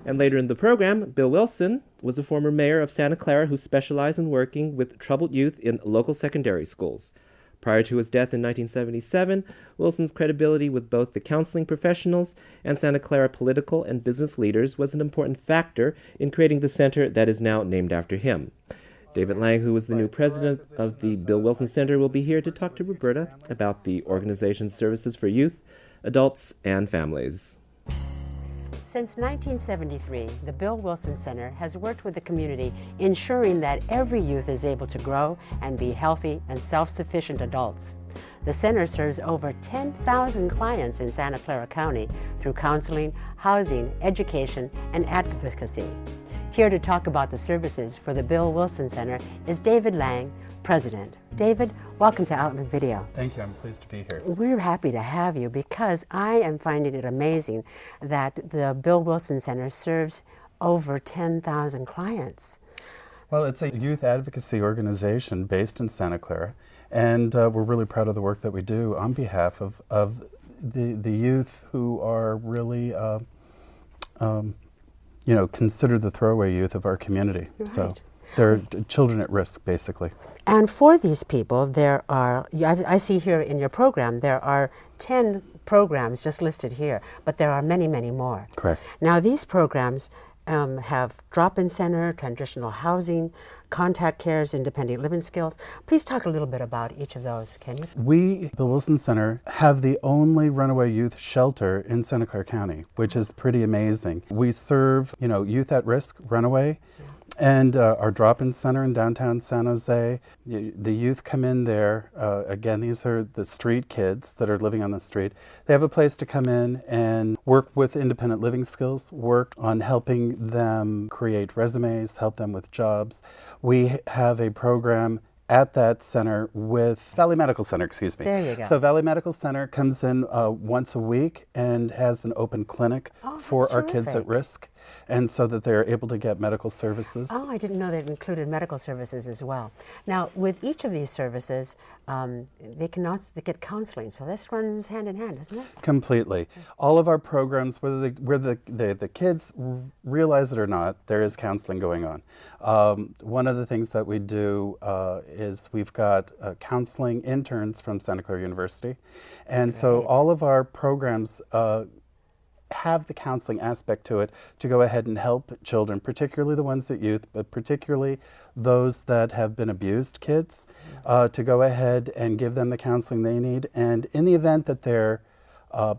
And later in the program, Bill Wilson was a former mayor of Santa Clara who specialized in working with troubled youth in local secondary schools. Prior to his death in 1977, Wilson's credibility with both the counseling professionals and Santa Clara political and business leaders was an important factor in creating the center that is now named after him. David Lang, who is the new president of the Bill Wilson Center, will be here to talk to Roberta about the organization's services for youth, adults, and families. Since 1973, the Bill Wilson Center has worked with the community, ensuring that every youth is able to grow and be healthy and self-sufficient adults. The center serves over 10,000 clients in Santa Clara County through counseling, housing, education, and advocacy. Here to talk about the services for the Bill Wilson Center is David Lang, President. David, welcome to Outlook Video. Thank you. I'm pleased to be here. We're happy to have you because I am finding it amazing that the Bill Wilson Center serves over 10,000 clients. Well, it's a youth advocacy organization based in Santa Clara, and we're really proud of the work that we do on behalf of the youth who are really considered the throwaway youth of our community. Right. So they're children at risk, basically. And for these people, there are, I see here in your program, there are 10 programs just listed here, but there are many, many more. Correct. Now these programs have drop-in center, transitional housing, contact cares, independent living skills. Please talk a little bit about each of those, can you? We, Bill Wilson Center, have the only runaway youth shelter in Santa Clara County, which is pretty amazing. We serve, youth at risk, runaway, and our drop-in center in downtown San Jose. The youth come in there. Again, these are the street kids that are living on the street. They have a place to come in and work with independent living skills, work on helping them create resumes, help them with jobs. We have a program at that center with Valley Medical Center, excuse me. There you go. So Valley Medical Center comes in once a week and has an open clinic for our kids at risk, and so that they're able to get medical services. Oh, I didn't know that included medical services as well. Now, with each of these services, they get counseling, so this runs hand in hand, doesn't it? Completely. All of our programs, whether the kids realize it or not, there is counseling going on. One of the things that we do is we've got counseling interns from Santa Clara University, and so all of our programs have the counseling aspect to it to go ahead and help children, particularly the ones at youth, but particularly those that have been abused kids, to go ahead and give them the counseling they need. And in the event that their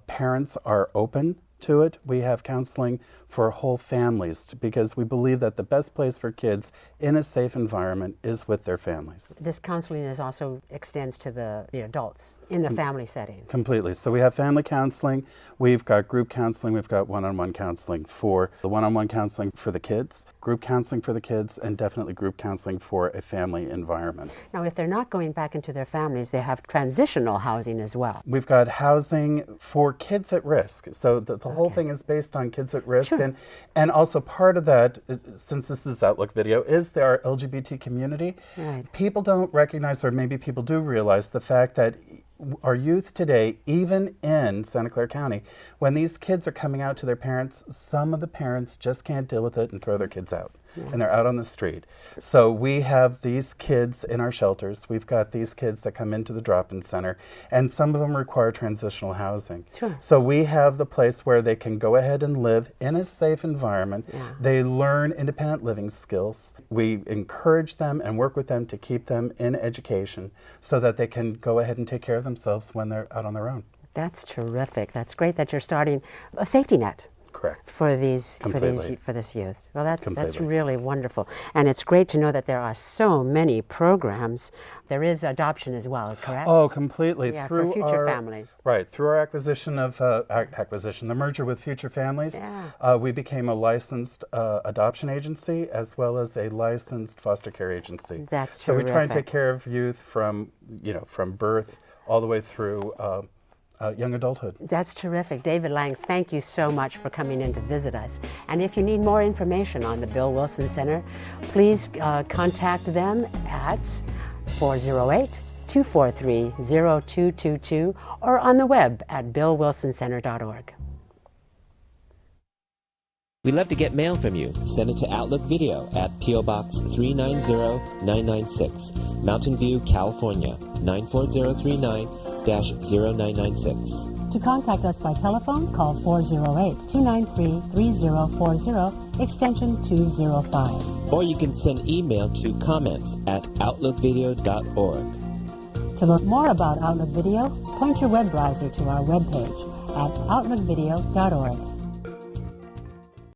parents are open to it, we have counseling for whole families, because we believe that the best place for kids in a safe environment is with their families. This counseling also extends to the adults in the family setting. Completely. So we have family counseling, we've got group counseling, we've got one-on-one counseling for the one-on-one counseling for the kids, group counseling for the kids, and definitely group counseling for a family environment. Now, if they're not going back into their families, they have transitional housing as well. We've got housing for kids at risk. So the whole thing is based on kids at risk. Sure. And also part of that, since this is Outlook Video, is our LGBT community. Right. People don't recognize, or maybe people do realize, the fact that our youth today, even in Santa Clara County, when these kids are coming out to their parents, some of the parents just can't deal with it and throw their kids out. And they're out on the street. So we have these kids in our shelters. We've got these kids that come into the drop-in center, and some of them require transitional housing. Sure. So we have the place where they can go ahead and live in a safe environment. They learn independent living skills. We encourage them and work with them to keep them in education so that they can go ahead and take care of themselves when they're out on their own. That's terrific. That's great that you're starting a safety net. Correct. For this youth. Well, that's really wonderful, and it's great to know that there are so many programs. There is adoption as well, correct? Oh, completely. Yeah, through for future our families. Right, through our acquisition of the merger with Future Families, we became a licensed adoption agency as well as a licensed foster care agency. That's terrific. So we try and take care of youth from birth all the way through. Young adulthood. That's terrific. David Lang, thank you so much for coming in to visit us. And if you need more information on the Bill Wilson Center, please contact them at 408-243-0222 or on the web at billwilsoncenter.org. We'd love to get mail from you. Send it to Outlook Video at P.O. Box 390996, Mountain View, California, 94039-0996. To contact us by telephone, call 408-293-3040, extension 205. Or you can send email to comments@outlookvideo.org. To learn more about Outlook Video, point your web browser to our webpage at outlookvideo.org.